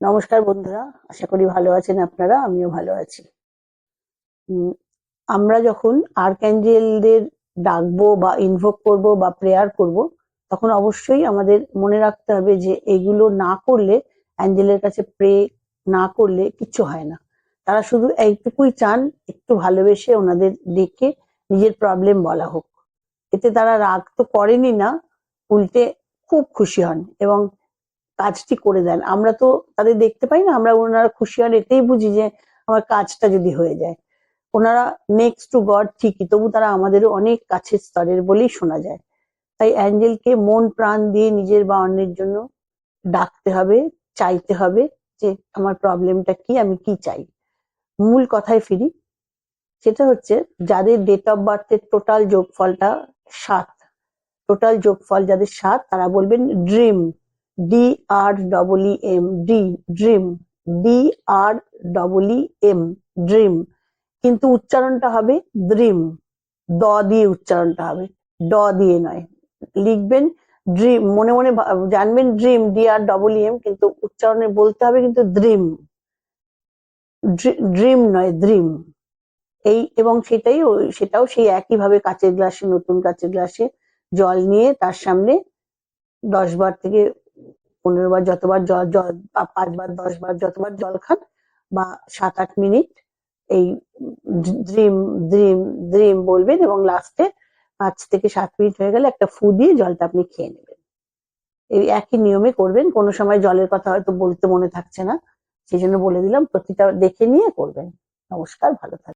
নমস্কার বন্ধুরা, আশা করি ভালো আছেন আপনারা। আমিও ভালো আছি। উম, আমরা যখন আর্কঅ্যাঞ্জেলদের ডাকবো বা ইনভোক করব বা প্রেয়ার করব, তখন অবশ্যই আমাদের মনে রাখতে হবে যে এগুলো না করলে, অ্যাঞ্জেলের কাছে প্রে না করলে কিচ্ছু হয় না। তারা শুধু এইটুকুই চান, একটু ভালোবেসে ওনাদের ডেকে নিজের প্রবলেম বলা হোক। এতে তারা রাগ তো করেনই না, উল্টে খুব খুশি হন এবং কাজটি করে দেন। আমরা তো তাদের দেখতে পাই না, আমরা ওনারা খুশি হন এতেই বুঝি যে আমার কাজটা যদি হয়ে যায়। ওনারা নেক্সট টু গড ঠিকই, তবু তারা আমাদেরও অনেক কাছের স্তরের বলেই শোনা যায়। তাই অ্যাঞ্জেলকে মন প্রাণ দিয়ে নিজের বা অন্যের জন্য ডাকতে হবে, চাইতে হবে যে আমার প্রবলেমটা কি, আমি কি চাই। মূল কথায় ফিরি, সেটা হচ্ছে যাদের ডেট অফ বার্থের টোটাল যোগফলটা 7, টোটাল যোগফল যাদের 7, তারা বলবেন dream, DREEM, dream, DREEM, dream. কিন্তু উচ্চারণটা হবে দ্রিম, দ দিয়ে উচ্চারণটা হবে, ড দিয়ে নয়। লিখবেন ড্রিম, মনে মনে জানবেন ড্রিম, DREEM, কিন্তু উচ্চারণে বলতে হবে কিন্তু দ্রিম, ড্রিম নয়, দ্রিম। এই এবং সেটাও সেই একইভাবে কাচের গ্লাসে, নতুন কাচের গ্লাসে জল নিয়ে তার সামনে 10 বার থেকে 15 বার, যতবার জল জল 5 বার 10 বার যতবার জল খান, বা 7-8 মিনিট এই ড্রিম ড্রিম ড্রিম বলবেন এবং লাস্টে 5 থেকে 7 মিনিট হয়ে গেলে একটা ফু দিয়ে জলটা আপনি খেয়ে নেবেন। এই একই নিয়মে করবেন। কোনো সময় জলের কথা হয়তো বলতে মনে থাকছে না, সেই জন্য বলে দিলাম, প্রতিটা দেখে নিয়ে করবেন। নমস্কার, ভালো থাকবেন।